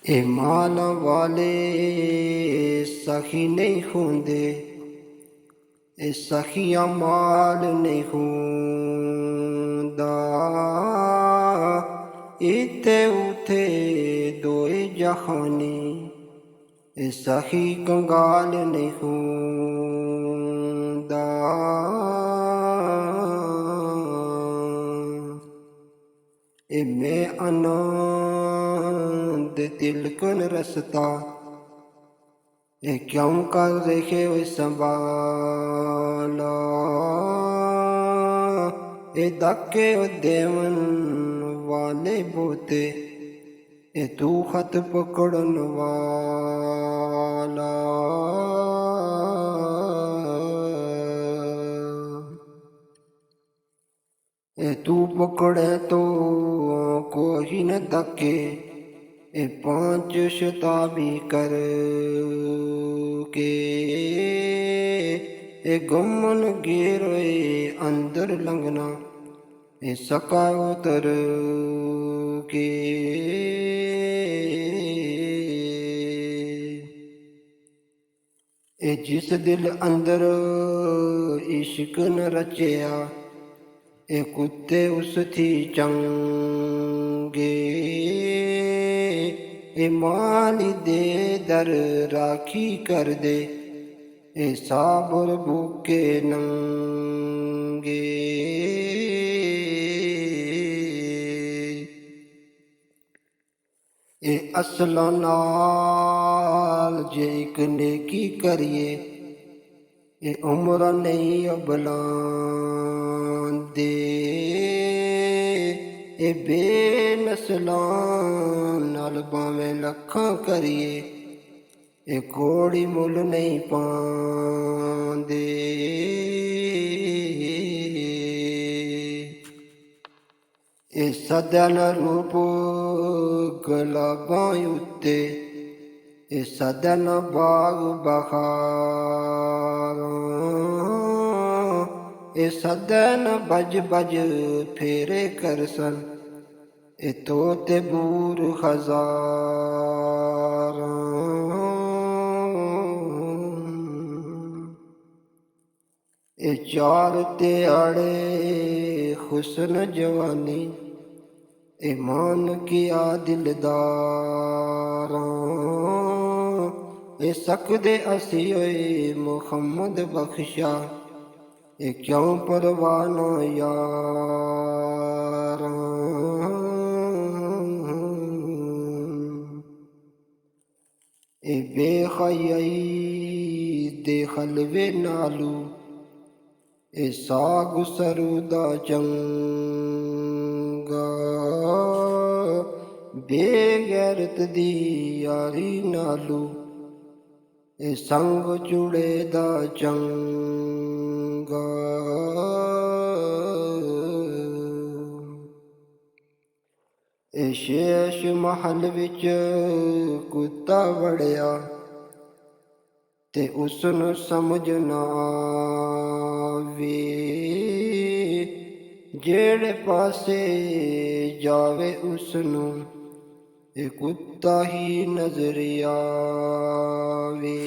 ਇਹ ਮਾਲਾਂ ਵਾਲੇ ਸਖੀ ਨਹੀਂ ਹੁੰਦੇ, ਇਹ ਸਖੀਆਂ ਮਾਲ ਨਹੀਂ ਹੁੰਦਾ। ਇੱਥੇ ਉਥੇ ਦੋਏ ਜਹਾਨੀ, ਇਹ ਸਖੀ ਕੰਗਾਲ ਨਹੀਂ ਹੁੰਦਾ। ਇਹ ਮੈਂ ਆਨੰਦ ਤਿਲਕਨ ਰਸਤਾ, ਇਹ ਕਿਉਂ ਕਰ ਰਹੇ ਹੋਏ ਸੰਭਾਲਾ। ਇਹ ਦਾਕੇ ਦੇਵਨ ਵਾਲੇ ਬੋਤੇ, ਇਹ ਤੂੰ ਹੱਥ ਪਕੜਨ ਵਾਲਾ। ਇਹ ਤੂੰ ਪਕੜੇ ਤੋ ਕੋਈ ਨ ਤੱਕੇ, ਇਹ ਪਾਂਚ ਸ਼ਤਾਬੀ ਕਰ ਕੇ। ਇਹ ਗੁੰਮਨ ਗੇਰੇ ਅੰਦਰ ਲੰਘਣਾ, ਇਹ ਸਕਾ ਉਤਰ ਕੇ। ਇਹ ਜਿਸ ਦਿਲ ਅੰਦਰ ਇਸ਼ਕ ਨ ਰਚਿਆ, ਇਹ ਕੁੱਤੇ ਉਸ ਥੀ ਚੰਗੇ। ਇਹ ਮਾਲੀ ਦੇ ਦਰ ਰਾਖੀ ਕਰਦੇ, ਇਹ ਸਾਬਰ ਭੁੱਖੇ ਨੰਗੇ। ਇਹ ਅਸਲਾਂ ਨਾਲ ਜੇ ਇੱਕ ਨੇਕੀ ਕਰੀਏ, ਇਹ ਉਮਰ ਨਹੀਂ ਅਬਲਾਂਦੇ। ਇਹ ਬੇਨਸਲਾਂ ਨਾਲ ਭਾਵੇਂ ਲੱਖਾਂ ਕਰੀਏ, ਇਹ ਕੋੜੀ ਮੁੱਲ ਨਹੀਂ ਪਾਉਂਦੇ। ਇਹ ਸਦਨ ਰੂਪ ਗੁਲਾਬਾਂ ਉੱਤੇ, ਇਹ ਸਦਨ ਬਾਗ ਬਹਾਰਾਂ। ਇਹ ਸਦਨ ਬਜ ਬਜ ਫੇਰੇ ਕਰਸਨ, ਇਹ ਤੋਤੇ ਬੂਰ ਹਜ਼ਾਰਾਂ। ਇਹ ਚਾਰ ਤਿਆੜੇ ਹੁਸਨ ਜਵਾਨੀ, ਇਹ ਮਾਨ ਕੀਆ ਦਿਲਦਾਰਾਂ। ਇਹ ਸਕਦੇ ਅਸੀਂ ਓਏ ਮੁਹੰਮਦ ਬਖਸ਼ਾ, ਇਹ ਕਿਉਂ ਪਰਵਾਹ ਨਾ ਯਾਰਾਂ। ਇਹ ਬੇਖਯਾਈ ਦੇ ਖਲਵੇ ਨਾਲੂ, ਇਹ ਸਾਗ ਸਰੂ ਦਾ ਚੰਗਾ। ਬੇਗੈਰਤ ਦੀ ਯਾਰੀ ਨਾਲੂ, ਇਹ ਸੰਗ ਚੂੜੇ ਦਾ ਚੰਗਾ। ਇਹ ਸ਼ੇਸ਼ ਮਹਲ ਵਿੱਚ ਕੁੱਤਾ ਵੜਿਆ, ਤੇ ਉਸਨੂੰ ਸਮਝ ਨਾ ਆਵੇ। ਜਿਹੜੇ ਪਾਸੇ ਜਾਵੇ ਉਸਨੂੰ, ਇਹ ਕੁੱਤਾ ਹੀ ਨਜ਼ਰ ਆਵੇ।